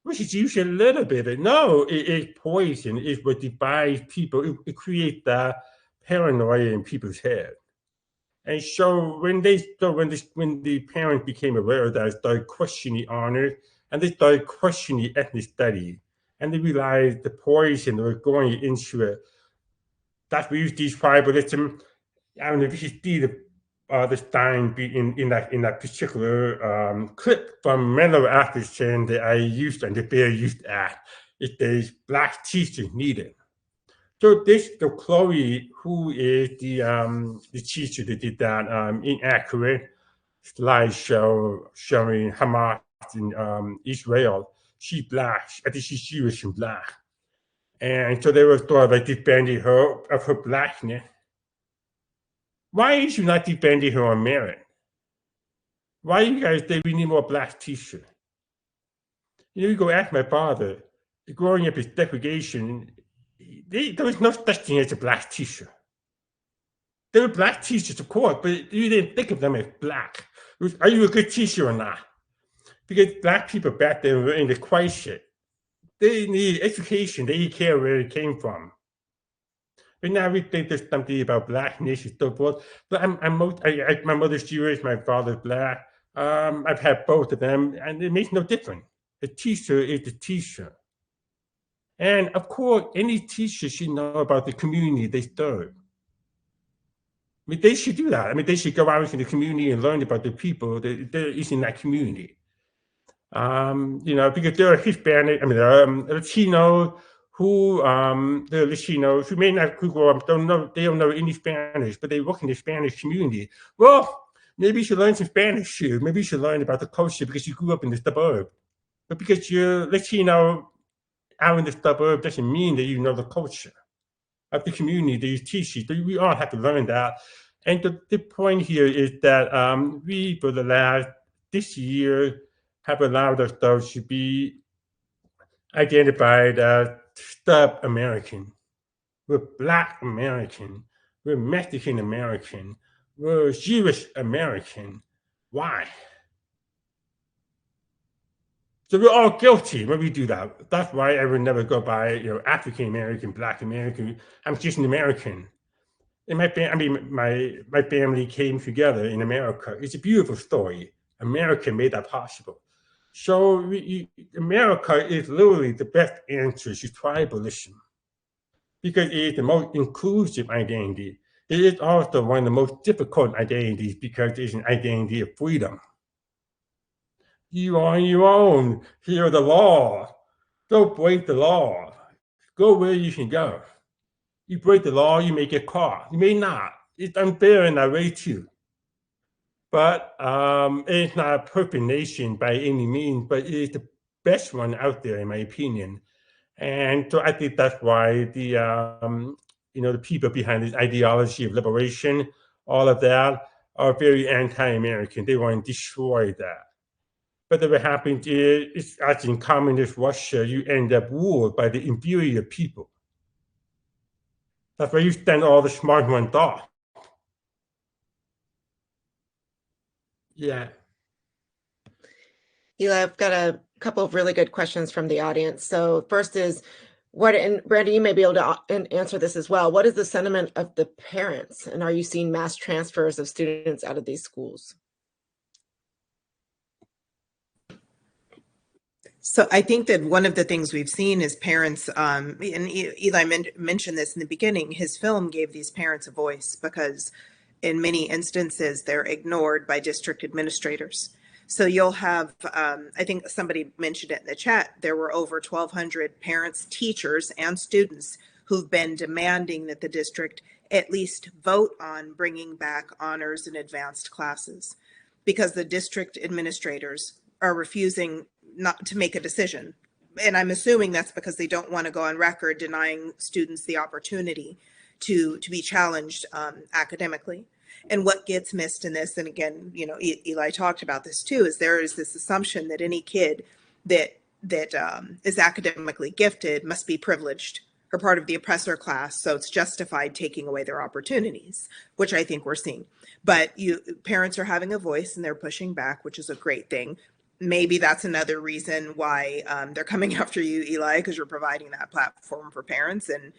S2: We should use a little bit of it. No, it is poison. It's what divides people. It creates that paranoia in people's head. And so when the parents became aware of that, they started questioning honors, and they started questioning ethnic studies, and they realized the poison that was going into it. That's where you see tribalism. I don't know if you see the Stein in that particular clip from Menlo Atkinson that I used and the Bear used at. It says black teachers needed. So the Chloe, who is the teacher that did that inaccurate slideshow showing Hamas in Israel, she's black. I think she's Jewish and black. And so they were sort of like defending her of her blackness. Why is she not defending her on merit? Why you guys say we need more black teachers? You go ask my father, growing up in segregation, there was no such thing as a black teacher. There were black teachers, of course, but you didn't think of them as black. Are you a good teacher or not? Because black people back then were in the quiet shit. They need education. They didn't care where it came from. But now we think there's something about blackness and so forth. But my mother's Jewish, my father's black. I've had both of them, and it makes no difference. The teacher is the teacher. And of course, any teacher should know about the community they serve. I mean, they should do that. I mean, they should go out into the community and learn about the people that is in that community. Because there are Hispanic, Latino they're Latinos who may not grow up, they don't know any Spanish, but they work in the Spanish community. Well, maybe you should learn some Spanish too. Maybe you should learn about the culture because you grew up in the suburb. But because you're Latino out in the suburb doesn't mean that you know the culture of the community that you teach. We all have to learn that. And the point here is that we, for this year, have allowed ourselves to be identified as stub American. We're Black American. We're Mexican American. We're Jewish American. Why? So we're all guilty when we do that. That's why I would never go by, African American, Black American. I'm just an American. And my family came together in America. It's a beautiful story. America made that possible. So America is literally the best answer to tribalism because it is the most inclusive identity. It is also one of the most difficult identities because it's an identity of freedom. You are on your own. Hear the law. Don't break the law. Go where you can go. You break the law, you may get caught. You may not. It's unfair in that way too. But it's not a perfect nation by any means, but it is the best one out there, in my opinion. And so I think that's why the people behind this ideology of liberation, all of that, are very anti-American. They want to destroy that. But what happens is, as in communist Russia, you end up ruled by the inferior people. That's why you send all the smart ones off. Yeah.
S1: Eli, I've got a couple of really good questions from the audience. So first is, and Brandy, you may be able to answer this as well. What is the sentiment of the parents? And are you seeing mass transfers of students out of these schools?
S3: So I think that one of the things we've seen is parents, and Eli mentioned this in the beginning, his film gave these parents a voice because in many instances they're ignored by district administrators. So you'll have, I think somebody mentioned it in the chat, there were over 1,200 parents, teachers, and students who've been demanding that the district at least vote on bringing back honors and advanced classes because the district administrators are refusing not to make a decision. And I'm assuming that's because they don't want to go on record denying students the opportunity to be challenged academically. And what gets missed in this, and again, you know, Eli talked about this too, is there is this assumption that any kid that is academically gifted must be privileged or part of the oppressor class, so it's justified taking away their opportunities, which I think we're seeing. But parents are having a voice and they're pushing back, which is a great thing. Maybe that's another reason why they're coming after you, Eli, because you're providing that platform for parents, and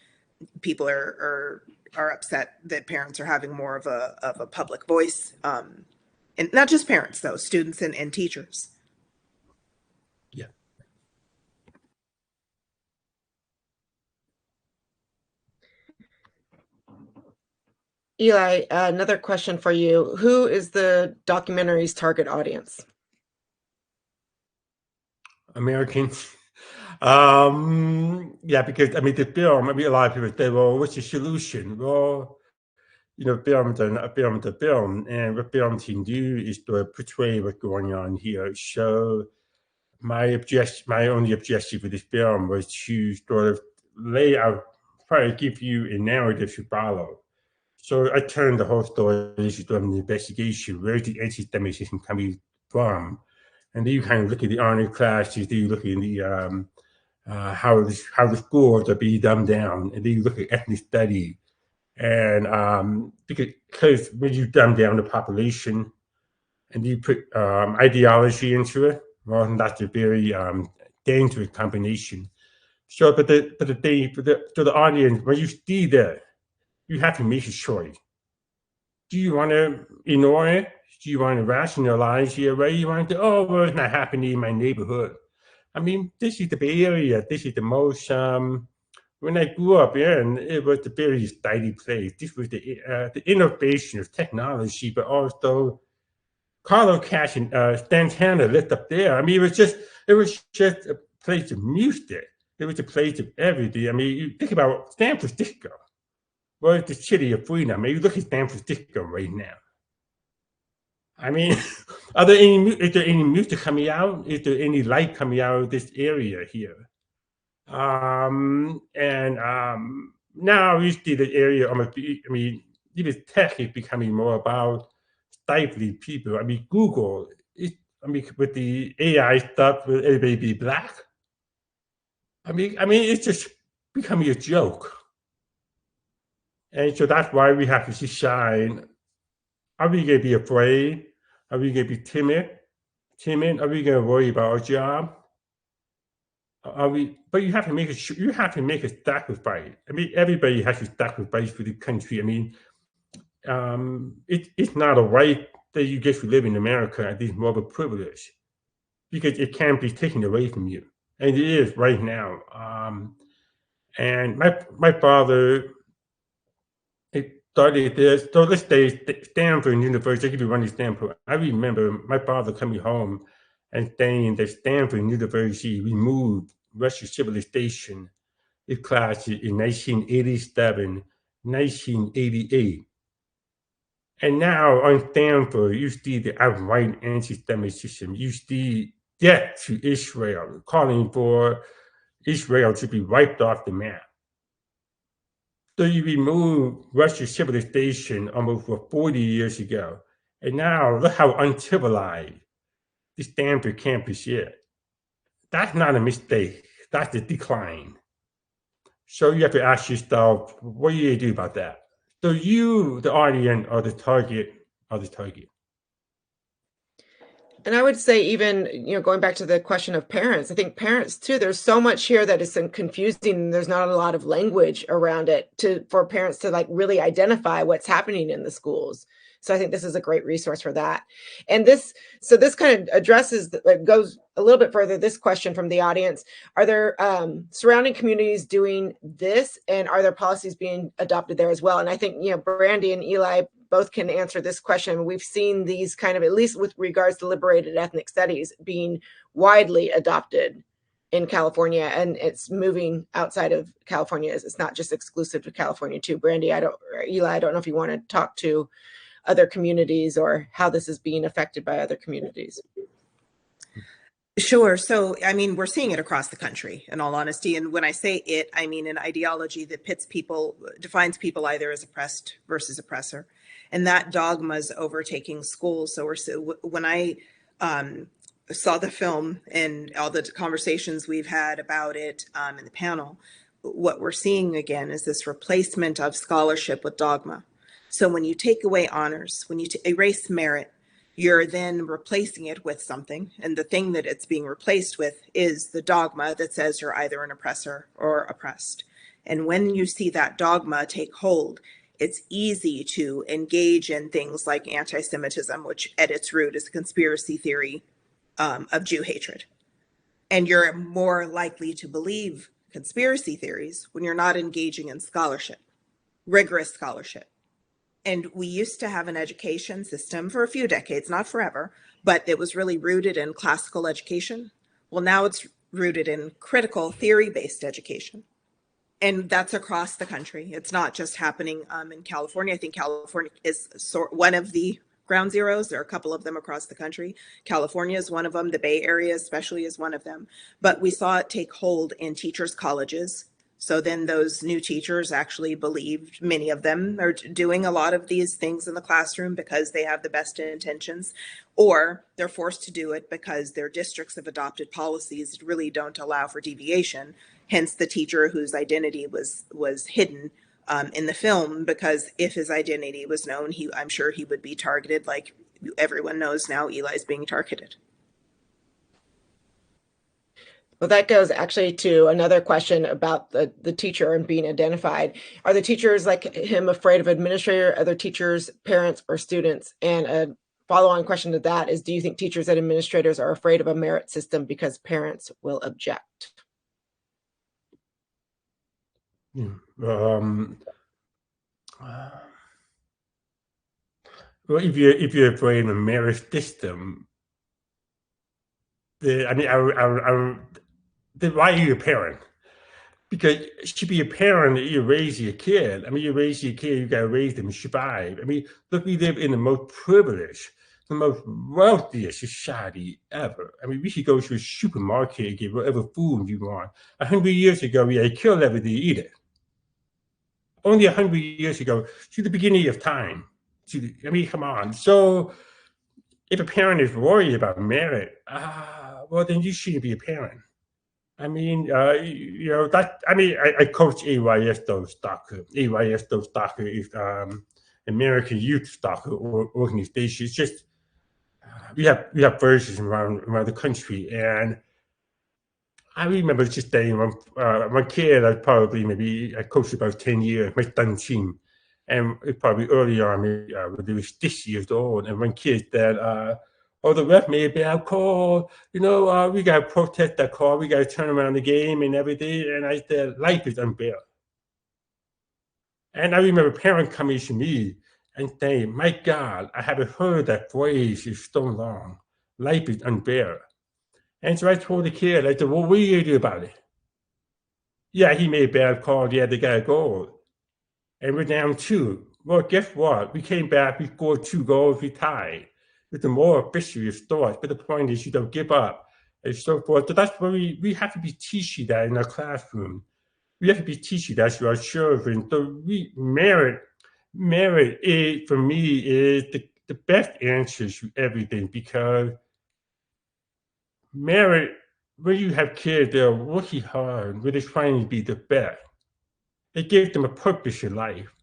S3: people are upset that parents are having more of a public voice, and not just parents though, students and teachers.
S2: Yeah.
S1: Eli, another question for you. Who is the documentary's target audience?
S2: Americans. Yeah, because I mean the film. I mean, a lot of people say, "Well, what's the solution?" Well, you know, film's a film, and what film can do is to portray what's going on here. So, my only objective with this film was to sort of lay out, try to give you a narrative to follow. So, I turned the whole story into an investigation. Where's the anti-Semitism coming from? And then you kind of look at the honor classes. Then you look at the how the schools are being dumbed down, and then you look at ethnic study, and because when you dumb down the population and you put ideology into it, well, that's a very dangerous combination. So, but the audience, when you see that, you have to make a choice. Do you want to ignore it? Do you want to rationalize your way? You want to, oh, well, it's not happening in my neighborhood. I mean, this is the Bay Area. This is the most, when I grew up here, and it was a very tidy place. This was the innovation of technology, but also Carlo Cash and Santana lived up there. I mean, it was just a place of music. It was a place of everything. I mean, you think about San Francisco. Well, it's the city of freedom. I mean, you look at San Francisco right now. I mean, is there any music coming out? Is there any light coming out of this area here? Now you see the area, I mean, even tech is becoming more about stifling people. I mean, Google, with the AI stuff, will everybody be black? I mean, it's just becoming a joke. And so that's why we have to decide, are we going to be afraid? Are we going to be timid? Are we going to worry about our job? But you have to make a sacrifice. I mean, everybody has to sacrifice for the country. I mean, it's not a right that you get to live in America. It's more of a privilege because it can't be taken away from you, and it is right now. And my father, it started this. So let's say Stanford University. I give you one example. I remember my father coming home and saying that Stanford University removed Russian civilization in classes in 1987, 1988. And now on Stanford, you see the outright anti-Semitism. You see death to Israel, calling for Israel to be wiped off the map. So you remove Russian civilization almost 40 years ago. And now look how uncivilized the Stanford campus is. That's not a mistake. That's a decline. So you have to ask yourself, what do you do about that? So you, the audience, are the target.
S1: And I would say even, going back to the question of parents, I think parents too, there's so much here that is confusing. There's not a lot of language around it for parents to really identify what's happening in the schools. So I think this is a great resource for that. And this kind of addresses, goes a little bit further, this question from the audience. Are there surrounding communities doing this, and are there policies being adopted there as well? And I think, Brandy and Eli both can answer this question. We've seen these kind of, at least with regards to liberated ethnic studies, being widely adopted in California, and it's moving outside of California. It's not just exclusive to California too. Brandy, Eli, I don't know if you want to talk to other communities or how this is being affected by other communities.
S3: Sure. So, I mean, we're seeing it across the country, in all honesty. And when I say it, I mean an ideology that pits people, defines people either as oppressed versus oppressor. And that dogma is overtaking schools. When I saw the film and all the conversations we've had about it in the panel, what we're seeing again is this replacement of scholarship with dogma. So when you take away honors, when you erase merit, you're then replacing it with something. And the thing that it's being replaced with is the dogma that says you're either an oppressor or oppressed. And when you see that dogma take hold, it's easy to engage in things like anti-Semitism, which at its root is a conspiracy theory of Jew hatred. And you're more likely to believe conspiracy theories when you're not engaging in scholarship, rigorous scholarship. And we used to have an education system for a few decades, not forever, but it was really rooted in classical education. Well, now it's rooted in critical theory-based education. And that's across the country. It's not just happening in California. I think California is one of the ground zeros. There are a couple of them across the country. California is one of them. The Bay Area especially is one of them. But we saw it take hold in teachers' colleges. So then those new teachers actually believed, many of them are doing a lot of these things in the classroom because they have the best intentions, or they're forced to do it because their districts have adopted policies that really don't allow for deviation. Hence the teacher whose identity was hidden in the film, because if his identity was known, I'm sure he would be targeted, like everyone knows now Eli's being targeted.
S1: Well, that goes actually to another question about the teacher and being identified. Are the teachers like him afraid of administrator, other teachers, parents, or students? And a follow-on question to that is, do you think teachers and administrators are afraid of a merit system because parents will object?
S2: Well, if you're afraid of a merit system, then why are you a parent? Because to be a parent, you raise your kid. I mean, you raise your kid, you got to raise them to survive. I mean, look, we live in the most privileged, the most wealthiest society ever. I mean, we could go to a supermarket and get whatever food you want. 100 years ago, we had to kill everything to eat it. Only 100 years ago, to the beginning of time. I mean, come on. So if a parent is worried about merit, well, then you shouldn't be a parent. I mean, I coach AYS Soccer. AYS Soccer is American Youth Soccer Organization. It's just we have versions around the country, and I remember just saying my kid, I coached about 10 years, my son's team, and it's probably early on, when they were 6 years old, and one kid said, "Oh, the ref made a bad call. We got to protest that call. We got to turn around the game and everything." And I said, "Life is unfair." And I remember parents coming to me and saying, "My God, I haven't heard that phrase in so long. Life is unfair." And so I told the kid, I said, "Well, what are you going to do about it?" "Yeah, he made a bad call. Yeah, they got to go. And we're down 2. Well, guess what? We came back, we scored 2 goals, we tied. It's a more official story, but the point is you don't give up and so forth. So that's where we have to be teaching that in our classroom. We have to be teaching that to our children. So merit is, for me, is the best answer to everything, because merit, when you have kids, they're working hard, when they're trying to be the best. It gives them a purpose in life.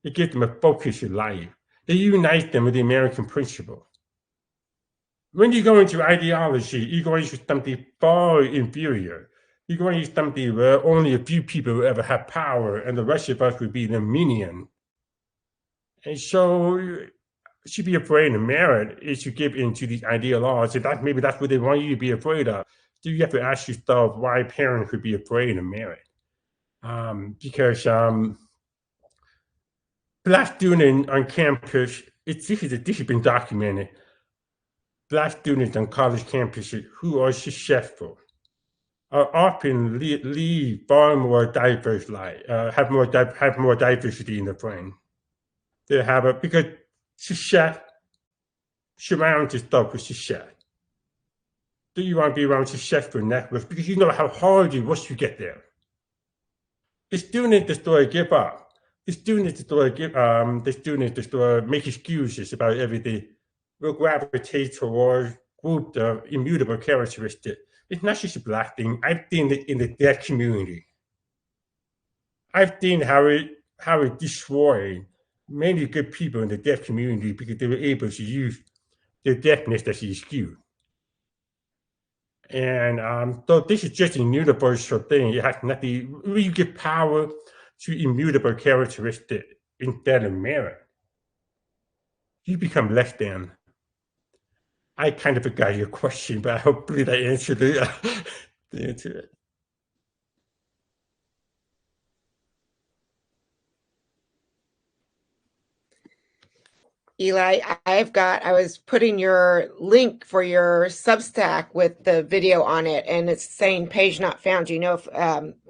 S2: It gives them a focus in life. It unites them with the American principle. When you go into ideology, you go into something far inferior. You go into something where only a few people will ever have power, and the rest of us would be the minion. And so, to be afraid of merit is to give into these ideologies. Maybe that's what they want you to be afraid of. So you have to ask yourself why parents would be afraid of merit. Because Black students on campus, this has been documented. Black students on college campuses who are successful are often lead far more diverse life, have more diversity in their brain. They have because success surrounds itself with success. Do you want to be around successful networks? Because you know how hard it was to get there. The student just sort of give up. The student just sort of make excuses about everything. Will gravitate towards group of immutable characteristics. It's not just a Black thing. I've seen it in the deaf community. I've seen how it destroyed many good people in the deaf community because they were able to use their deafness as an excuse. And so this is just a universal thing. It has nothing. When you give power to immutable characteristics instead of merit, you become less than. I kind of forgot your question, but hopefully that answered the answer it.
S1: Eli, I was putting your link for your Substack with the video on it, and it's saying page not found. You know, if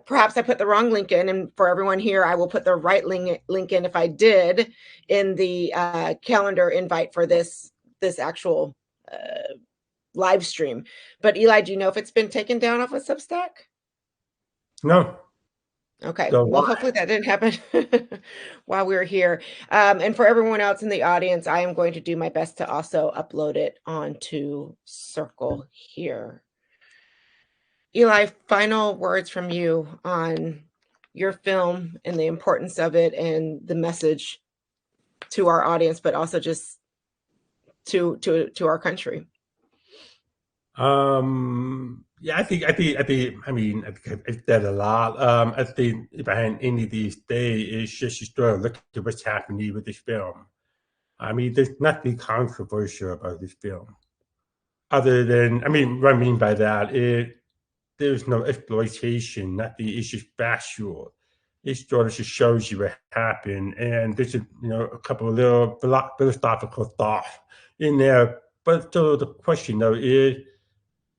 S1: perhaps I put the wrong link in, and for everyone here, I will put the right link in if I did in the calendar invite for this actual live stream. But Eli, do you know if it's been taken down off of Substack?
S2: No.
S1: Okay,
S2: So
S1: well, hopefully that didn't happen while we were here. And for everyone else in the audience, I am going to do my best to also upload it onto Circle here. Eli, final words from you on your film and the importance of it and the message to our audience, but also just to our country.
S2: Yeah, I think I've said a lot. I think if I had any of these days, it's just you sort of look at what's happening with this film. I mean, there's nothing controversial about this film. Other than, what I mean by that is there's no exploitation, nothing, it's just factual. It sort of just shows you what happened. And there's a couple of little philosophical thoughts in there. But so the question though is,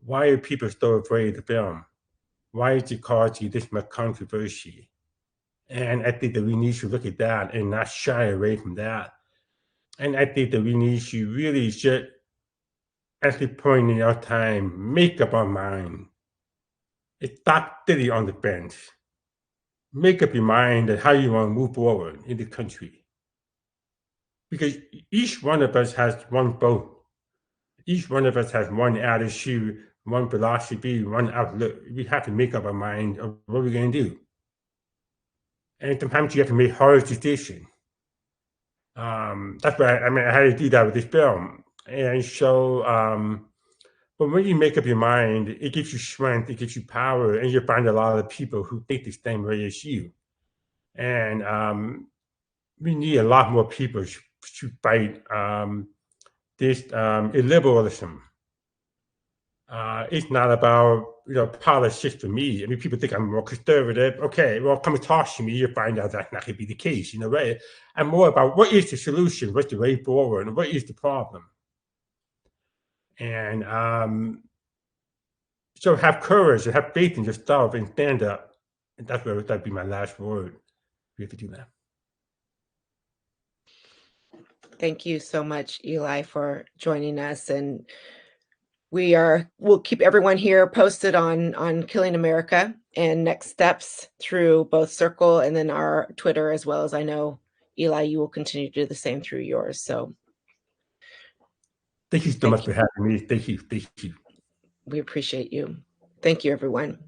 S2: why are people so afraid of the film? Why is it causing this much controversy? And I think that we need to look at that and not shy away from that. And I think that we need to really just, at the point in our time, make up our mind. Stop sitting on the bench. Make up your mind on how you want to move forward in the country. Because each one of us has one vote. Each one of us has one attitude, one philosophy, one outlook. We have to make up our mind of what we're going to do. And sometimes you have to make hard decisions. That's why I had to do that with this film. And so, but when you make up your mind, it gives you strength, it gives you power, and you find a lot of people who think the same way as you. And we need a lot more people to fight this illiberalism. It's not about politics for me. I mean, people think I'm more conservative. Okay, well, come and talk to me. You'll find out that's not going to be the case. Right? I'm more about what is the solution, what's the way forward, and what is the problem. And so have courage and have faith in yourself and stand up. And that'd be my last word. We have to do that.
S1: Thank you so much, Eli, for joining us. And we'll keep everyone here posted on Killing America and next steps through both Circle and then our Twitter, as well as I know, Eli, you will continue to do the same through yours. So
S2: thank you so much for having me. Thank you. Thank you.
S1: We appreciate you. Thank you, everyone.